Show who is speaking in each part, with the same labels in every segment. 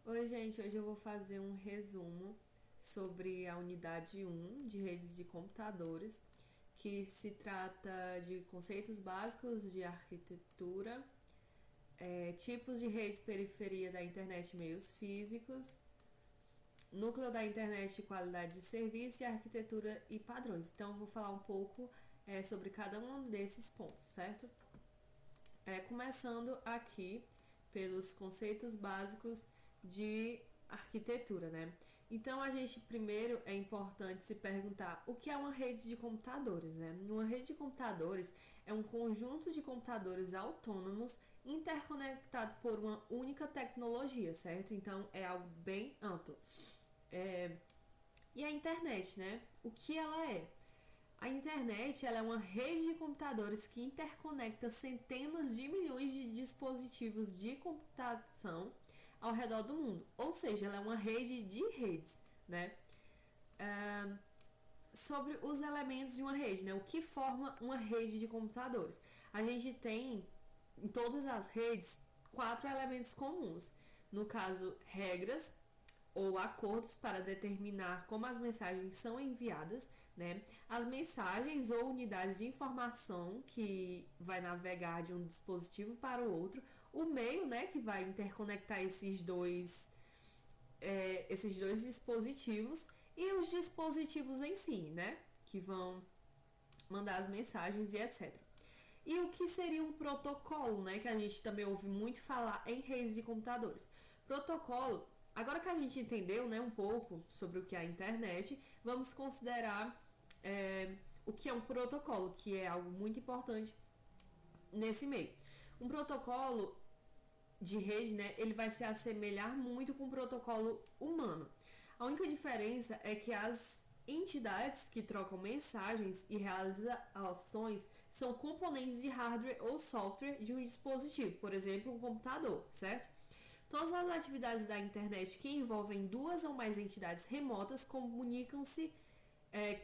Speaker 1: Oi, gente, hoje eu vou fazer um resumo sobre a unidade 1 de redes de computadores, que se trata de conceitos básicos de arquitetura, tipos de redes, periferia da internet e meios físicos, núcleo da internet, qualidade de serviço e arquitetura e padrões. Então, eu vou falar um pouco sobre cada um desses pontos, certo? Começando aqui pelos conceitos básicos de arquitetura, né? Então a gente primeiro é importante se perguntar o que é uma rede de computadores, né? Uma rede de computadores é um conjunto de computadores autônomos interconectados por uma única tecnologia, certo? Então é algo bem amplo. E a internet, né? O que ela é? A internet ela é uma rede de computadores que interconecta centenas de milhões de dispositivos de computação ao redor do mundo. Ou seja, ela é uma rede de redes, né? Sobre os elementos de uma rede, né? O que forma uma rede de computadores? A gente tem em todas as redes quatro elementos comuns. No caso, regras, ou acordos para determinar como as mensagens são enviadas, né? As mensagens ou unidades de informação que vai navegar de um dispositivo para o outro, o meio, né, que vai interconectar esses dois dispositivos e os dispositivos em si, né, que vão mandar as mensagens e etc. E o que seria um protocolo, né, que a gente também ouve muito falar em redes de computadores. Protocolo, agora que a gente entendeu, né, um pouco sobre o que é a internet, vamos considerar o que é um protocolo, que é algo muito importante nesse meio. Um protocolo de rede, né, ele vai se assemelhar muito com o protocolo humano. A única diferença é que as entidades que trocam mensagens e realizam ações são componentes de hardware ou software de um dispositivo, por exemplo, um computador, certo? Todas as atividades da internet que envolvem duas ou mais entidades remotas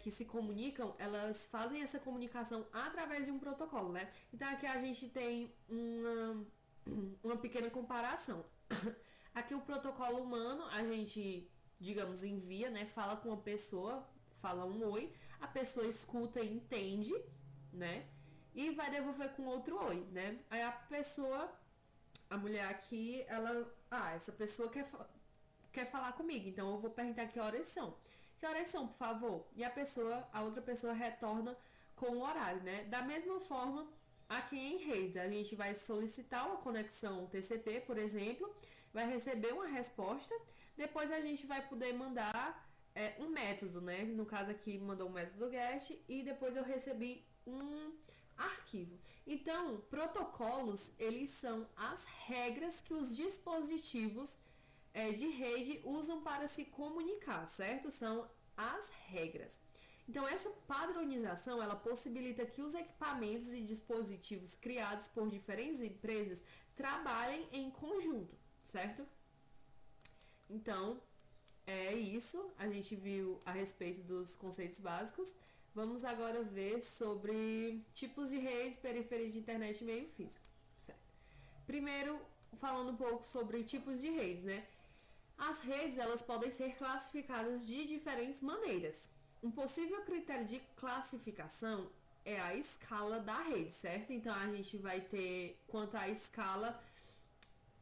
Speaker 1: que se comunicam, elas fazem essa comunicação através de um protocolo, né? Então aqui a gente tem uma pequena comparação. Aqui o protocolo humano, a gente, digamos, envia, né? Fala com uma pessoa, fala um oi, a pessoa escuta e entende, né? E vai devolver com outro oi, né? Aí a mulher aqui, essa pessoa quer falar comigo, então eu vou perguntar que horas são. Que horas são, por favor? E a outra pessoa retorna com o horário, né? Da mesma forma, aqui em redes, a gente vai solicitar uma conexão TCP, por exemplo, vai receber uma resposta, depois a gente vai poder mandar um método, né? No caso aqui, mandou um método GET e depois eu recebi um arquivo. Então, protocolos, eles são as regras que os dispositivos de rede usam para se comunicar, certo? São as regras. Então, essa padronização, ela possibilita que os equipamentos e dispositivos criados por diferentes empresas trabalhem em conjunto, certo? Então, é isso. A gente viu a respeito dos conceitos básicos. Vamos agora ver sobre tipos de redes, periferia de internet e meio físico, certo? Primeiro, falando um pouco sobre tipos de redes, né? As redes, elas podem ser classificadas de diferentes maneiras. Um possível critério de classificação é a escala da rede, certo? Então a gente vai ter, quanto à escala,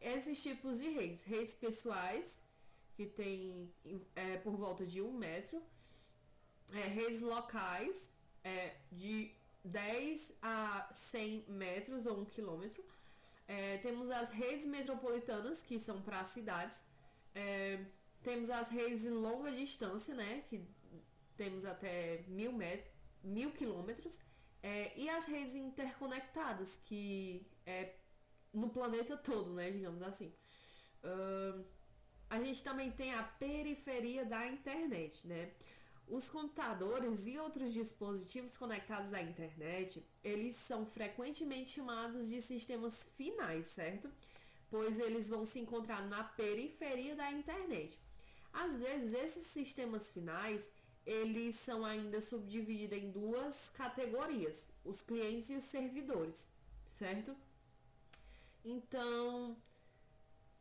Speaker 1: esses tipos de redes. Redes pessoais, que tem por volta de 1 metro. Redes locais, de 10 a 100 metros ou 1 quilômetro. Temos as redes metropolitanas, que são para cidades. Temos as redes de longa distância, né? Que temos até 1.000 quilômetros. E as redes interconectadas, que é no planeta todo, né? Digamos assim. A gente também tem a periferia da internet, né? Os computadores e outros dispositivos conectados à internet, eles são frequentemente chamados de sistemas finais, certo? Pois eles vão se encontrar na periferia da internet. Às vezes, esses sistemas finais, eles são ainda subdivididos em duas categorias, os clientes e os servidores, certo? Então,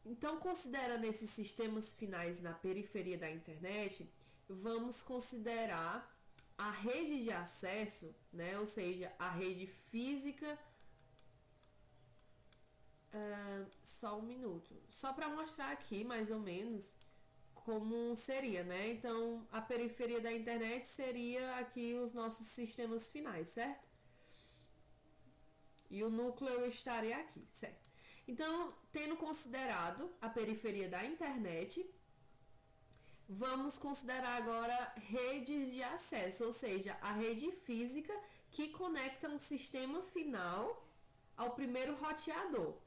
Speaker 1: Então, considerando esses sistemas finais na periferia da internet, vamos considerar a rede de acesso, né? Ou seja, a rede física. Só um minuto. Só para mostrar aqui, mais ou menos, como seria, né? Então, a periferia da internet seria aqui os nossos sistemas finais, certo? E o núcleo estaria aqui, certo? Então, tendo considerado a periferia da internet, vamos considerar agora redes de acesso, ou seja, a rede física que conecta um sistema final ao primeiro roteador,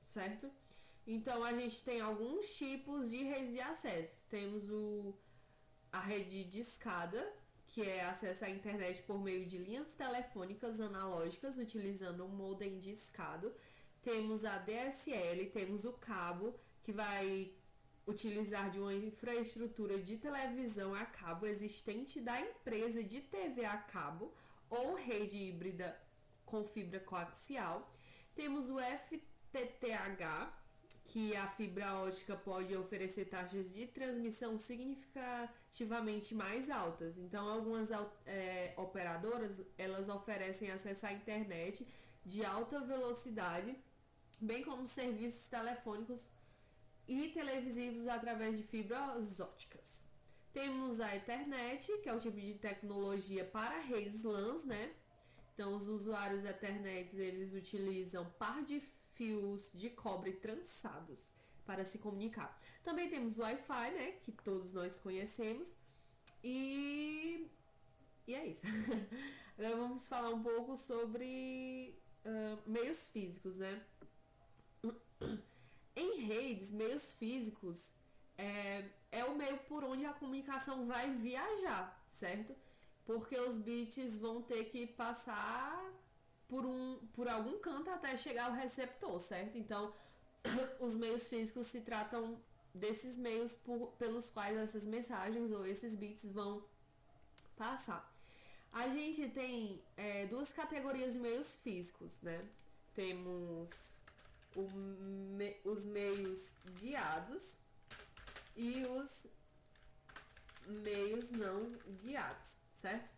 Speaker 1: certo? Então, a gente tem alguns tipos de redes de acesso. Temos a rede de escada, que é acesso à internet por meio de linhas telefônicas analógicas, utilizando um modem de escada. Temos a DSL, temos o cabo, que vai utilizar de uma infraestrutura de televisão a cabo existente da empresa de TV a cabo ou rede híbrida com fibra coaxial. Temos o FTTH, que a fibra ótica pode oferecer taxas de transmissão significativamente mais altas. Então, algumas operadoras, elas oferecem acesso à internet de alta velocidade, bem como serviços telefônicos e televisivos através de fibras óticas. Temos a Ethernet, que é o tipo de tecnologia para redes LANs, né? Então, os usuários Ethernet, eles utilizam par de fios de cobre trançados para se comunicar. Também temos o Wi-Fi, né, que todos nós conhecemos. E é isso. Agora vamos falar um pouco sobre meios físicos, né? Em redes, meios físicos é o meio por onde a comunicação vai viajar, certo? Porque os bits vão ter que passar por algum canto até chegar ao receptor, certo? Então, os meios físicos se tratam desses meios pelos quais essas mensagens ou esses bits vão passar. A gente tem duas categorias de meios físicos, né? Temos os meios guiados e os meios não guiados, certo?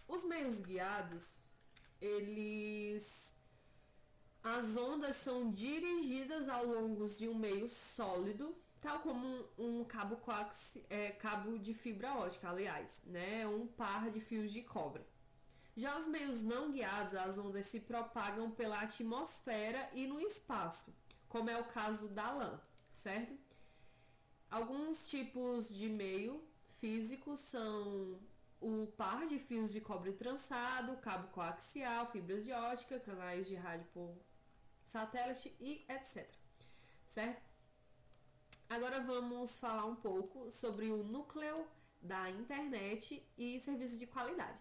Speaker 1: Os meios guiados, as ondas são dirigidas ao longo de um meio sólido, tal como um cabo de fibra ótica, aliás, né? Um par de fios de cobre. Já os meios não guiados, as ondas se propagam pela atmosfera e no espaço, como é o caso da lã, certo? Alguns tipos de meio físico são o par de fios de cobre trançado, cabo coaxial, fibras de ótica, canais de rádio por satélite e etc. Certo? Agora vamos falar um pouco sobre o núcleo da internet e serviços de qualidade.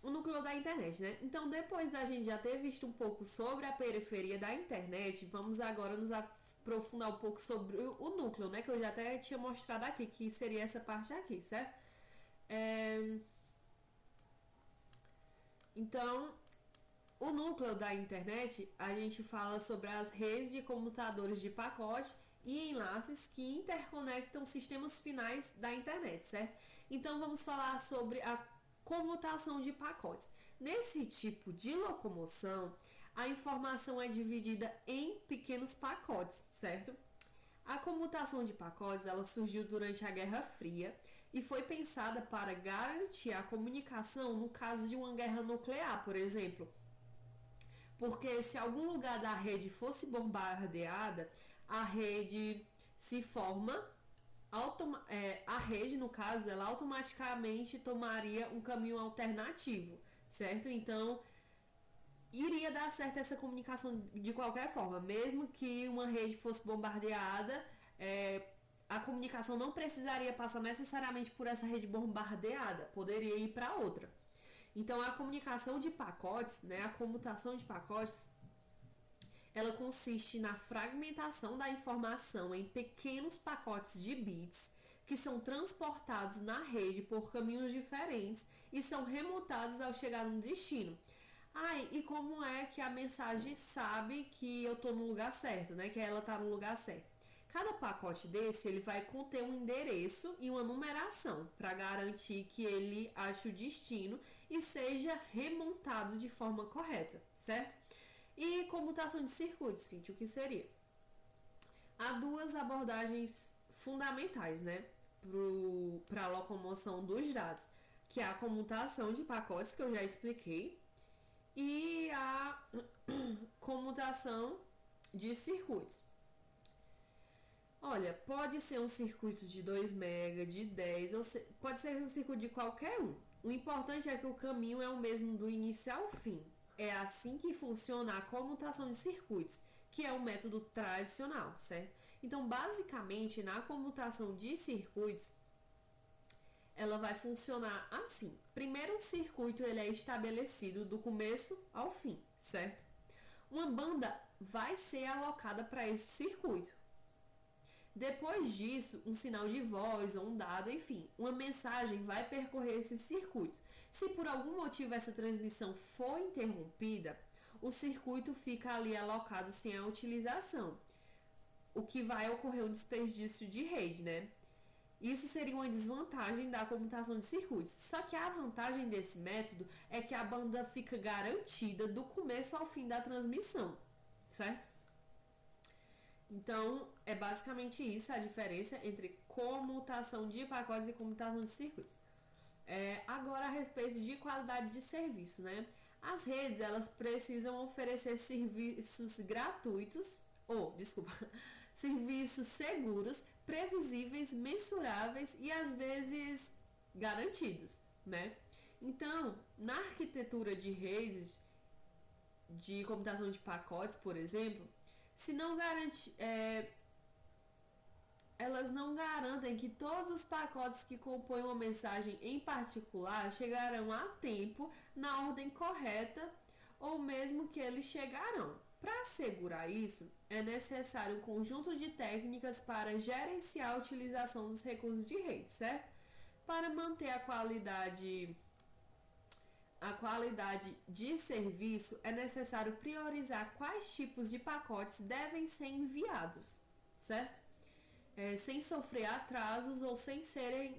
Speaker 1: O núcleo da internet, né? Então, depois da gente já ter visto um pouco sobre a periferia da internet, vamos agora nos aprofundar um pouco sobre o núcleo, né? Que eu já até tinha mostrado aqui, que seria essa parte aqui, certo? Então, o núcleo da internet, a gente fala sobre as redes de computadores de pacote e enlaces que interconectam sistemas finais da internet, certo? Então, vamos falar sobre a comutação de pacotes. Nesse tipo de locomoção, a informação é dividida em pequenos pacotes, certo? A comutação de pacotes, ela surgiu durante a Guerra Fria e foi pensada para garantir a comunicação no caso de uma guerra nuclear, por exemplo. Porque se algum lugar da rede fosse bombardeada, a rede se forma, a rede, no caso, ela automaticamente tomaria um caminho alternativo, certo? Então, iria dar certo essa comunicação de qualquer forma, mesmo que uma rede fosse bombardeada, a comunicação não precisaria passar necessariamente por essa rede bombardeada, poderia ir para outra. Então, a comunicação de pacotes, né, a comutação de pacotes, ela consiste na fragmentação da informação em pequenos pacotes de bits que são transportados na rede por caminhos diferentes e são remutados ao chegar no destino. E como é que a mensagem sabe que eu tô no lugar certo, né? Que ela tá no lugar certo. Cada pacote desse, ele vai conter um endereço e uma numeração para garantir que ele ache o destino e seja remontado de forma correta, certo? E comutação de circuitos, gente, o que seria? Há duas abordagens fundamentais, né, para a locomoção dos dados, que é a comutação de pacotes, que eu já expliquei, e a comutação de circuitos. Olha, pode ser um circuito de 2 MB, de 10, pode ser um circuito de qualquer um. O importante é que o caminho é o mesmo do início ao fim. É assim que funciona a comutação de circuitos, que é o método tradicional, certo? Então, basicamente, na comutação de circuitos, ela vai funcionar assim. Primeiro, um circuito ele é estabelecido do começo ao fim, certo? Uma banda vai ser alocada para esse circuito. Depois disso, um sinal de voz ou um dado, enfim, uma mensagem vai percorrer esse circuito. Se por algum motivo essa transmissão for interrompida, o circuito fica ali alocado sem a utilização, o que vai ocorrer um desperdício de rede, né? Isso seria uma desvantagem da comutação de circuitos. Só que a vantagem desse método é que a banda fica garantida do começo ao fim da transmissão, certo? Então, é basicamente isso a diferença entre comutação de pacotes e comutação de circuitos. Agora, a respeito de qualidade de serviço, né? As redes, elas precisam oferecer serviços gratuitos, serviços seguros, previsíveis, mensuráveis e, às vezes, garantidos, né? Então, na arquitetura de redes de computação de pacotes, por exemplo, se não garante, elas não garantem que todos os pacotes que compõem uma mensagem em particular chegarão a tempo na ordem correta ou mesmo que eles chegarão. Para assegurar isso, é necessário um conjunto de técnicas para gerenciar a utilização dos recursos de rede, certo? Para manter a qualidade de serviço, é necessário priorizar quais tipos de pacotes devem ser enviados, certo? Sem sofrer atrasos ou sem serem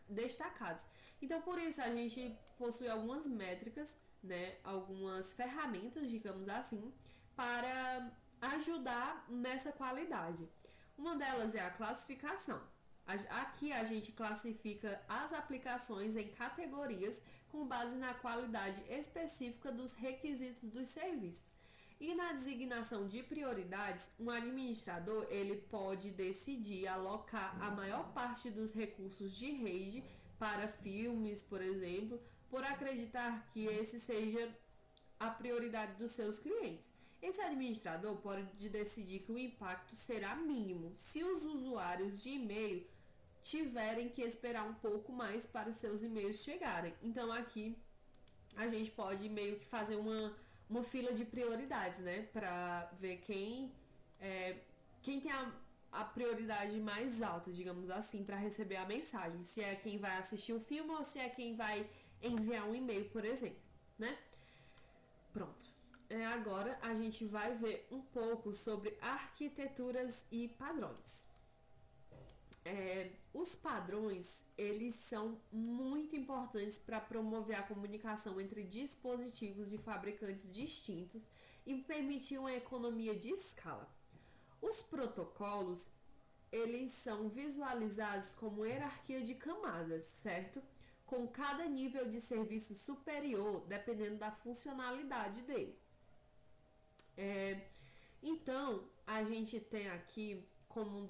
Speaker 1: destacados. Então, por isso, a gente possui algumas métricas, né, algumas ferramentas, digamos assim, para ajudar nessa qualidade. Uma delas é a classificação. Aqui a gente classifica as aplicações em categorias com base na qualidade específica dos requisitos dos serviços. E na designação de prioridades, um administrador ele pode decidir alocar a maior parte dos recursos de rede para filmes, por exemplo, por acreditar que esse seja a prioridade dos seus clientes. Esse administrador pode decidir que o impacto será mínimo se os usuários de e-mail tiverem que esperar um pouco mais para seus e-mails chegarem. Então aqui a gente pode meio que fazer uma fila de prioridades, né? Para ver quem tem a prioridade mais alta, digamos assim, para receber a mensagem. Se é quem vai assistir o filme ou se é quem vai enviar um e-mail, por exemplo, né? Pronto. Agora a gente vai ver um pouco sobre arquiteturas e padrões. Os padrões, eles são muito importantes para promover a comunicação entre dispositivos de fabricantes distintos e permitir uma economia de escala. Os protocolos, eles são visualizados como hierarquia de camadas, certo? Com cada nível de serviço superior, dependendo da funcionalidade dele. Então, a gente tem aqui como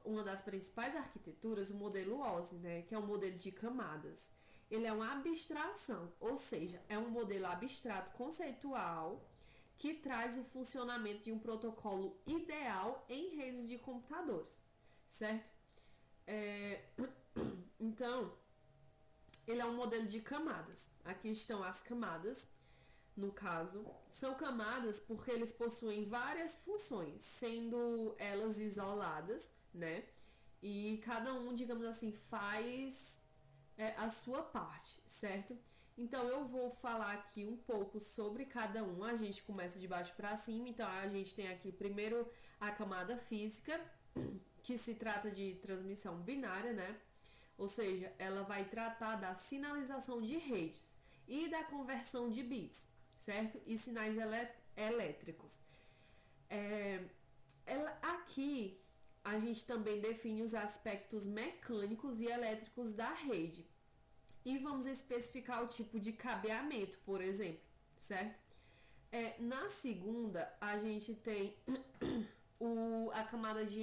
Speaker 1: uma das principais arquiteturas o modelo OSI, né, que é um modelo de camadas. Ele é uma abstração, ou seja, é um modelo abstrato conceitual que traz o funcionamento de um protocolo ideal em redes de computadores, certo? Então, ele é um modelo de camadas. Aqui estão as camadas. No caso, são camadas porque eles possuem várias funções, sendo elas isoladas, né? E cada um, digamos assim, faz a sua parte, certo? Então eu vou falar aqui um pouco sobre cada um. A gente começa de baixo para cima. Então a gente tem aqui primeiro a camada física, que se trata de transmissão binária, né? Ou seja, ela vai tratar da sinalização de redes e da conversão de bits, certo? E sinais elétricos. Aqui a gente também define os aspectos mecânicos e elétricos da rede. E vamos especificar o tipo de cabeamento, por exemplo, certo? Na segunda, a gente tem a camada de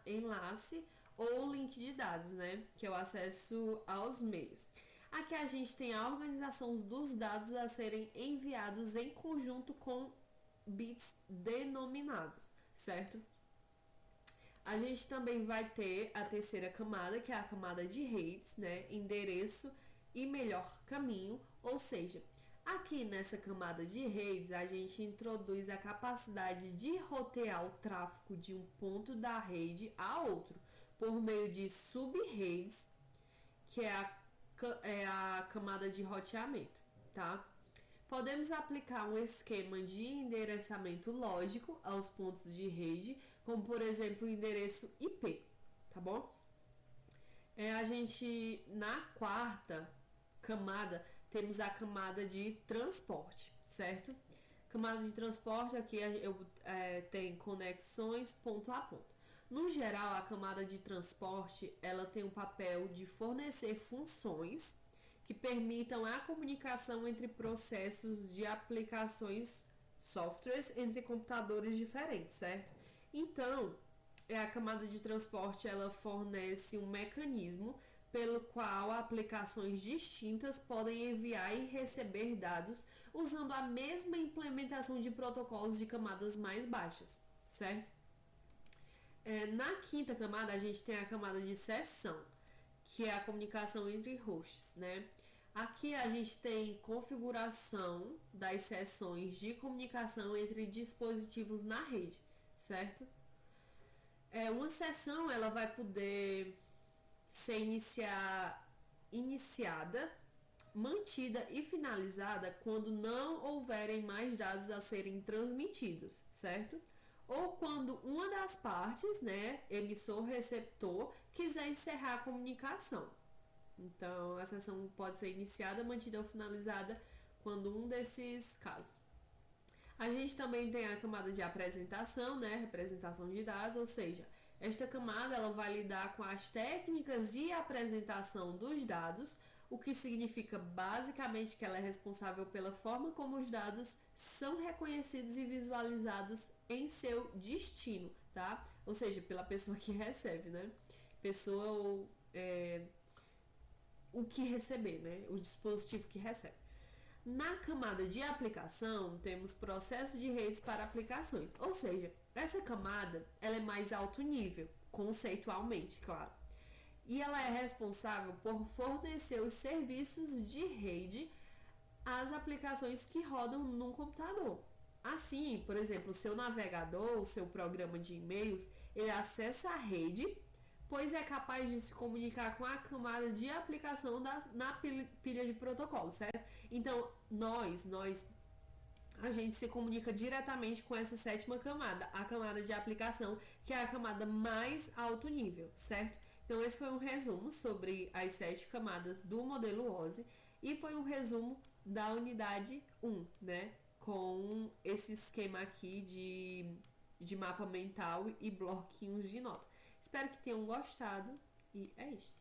Speaker 1: enlace ou link de dados, né? Que é o acesso aos meios. Aqui a gente tem a organização dos dados a serem enviados em conjunto com bits denominados, certo? A gente também vai ter a terceira camada, que é a camada de redes, né? Endereço e melhor caminho, ou seja, aqui nessa camada de redes a gente introduz a capacidade de rotear o tráfego de um ponto da rede a outro por meio de sub-redes, que é a camada de roteamento, tá? Podemos aplicar um esquema de endereçamento lógico aos pontos de rede, como por exemplo o endereço IP, tá bom? A gente, na quarta camada, temos a camada de transporte, certo? Camada de transporte, aqui tem conexões ponto a ponto. No geral, a camada de transporte, ela tem o papel de fornecer funções que permitam a comunicação entre processos de aplicações, softwares, entre computadores diferentes, certo? Então, a camada de transporte, ela fornece um mecanismo pelo qual aplicações distintas podem enviar e receber dados usando a mesma implementação de protocolos de camadas mais baixas, certo? Na quinta camada, a gente tem a camada de sessão, que é a comunicação entre hosts, né? Aqui a gente tem configuração das sessões de comunicação entre dispositivos na rede, certo? Uma sessão, ela vai poder ser iniciada, mantida e finalizada quando não houverem mais dados a serem transmitidos, certo? Ou quando uma das partes, né, emissor, receptor, quiser encerrar a comunicação. Então, a sessão pode ser iniciada, mantida ou finalizada quando um desses casos. A gente também tem a camada de apresentação, né, representação de dados, ou seja, esta camada ela vai lidar com as técnicas de apresentação dos dados, o que significa basicamente que ela é responsável pela forma como os dados são reconhecidos e visualizados em seu destino, tá? Ou seja, pela pessoa que recebe, né? Pessoa ou o que receber, né? O dispositivo que recebe. Na camada de aplicação, temos processos de redes para aplicações, ou seja, essa camada ela é mais alto nível, conceitualmente, claro. E ela é responsável por fornecer os serviços de rede às aplicações que rodam no computador. Assim, por exemplo, o seu navegador, o seu programa de e-mails, ele acessa a rede, pois é capaz de se comunicar com a camada de aplicação na pilha de protocolo, certo? Então, a gente se comunica diretamente com essa sétima camada, a camada de aplicação, que é a camada mais alto nível, certo? Então, esse foi um resumo sobre as 7 camadas do modelo OSI e foi um resumo da unidade 1, né? Com esse esquema aqui de mapa mental e bloquinhos de nota. Espero que tenham gostado e é isto.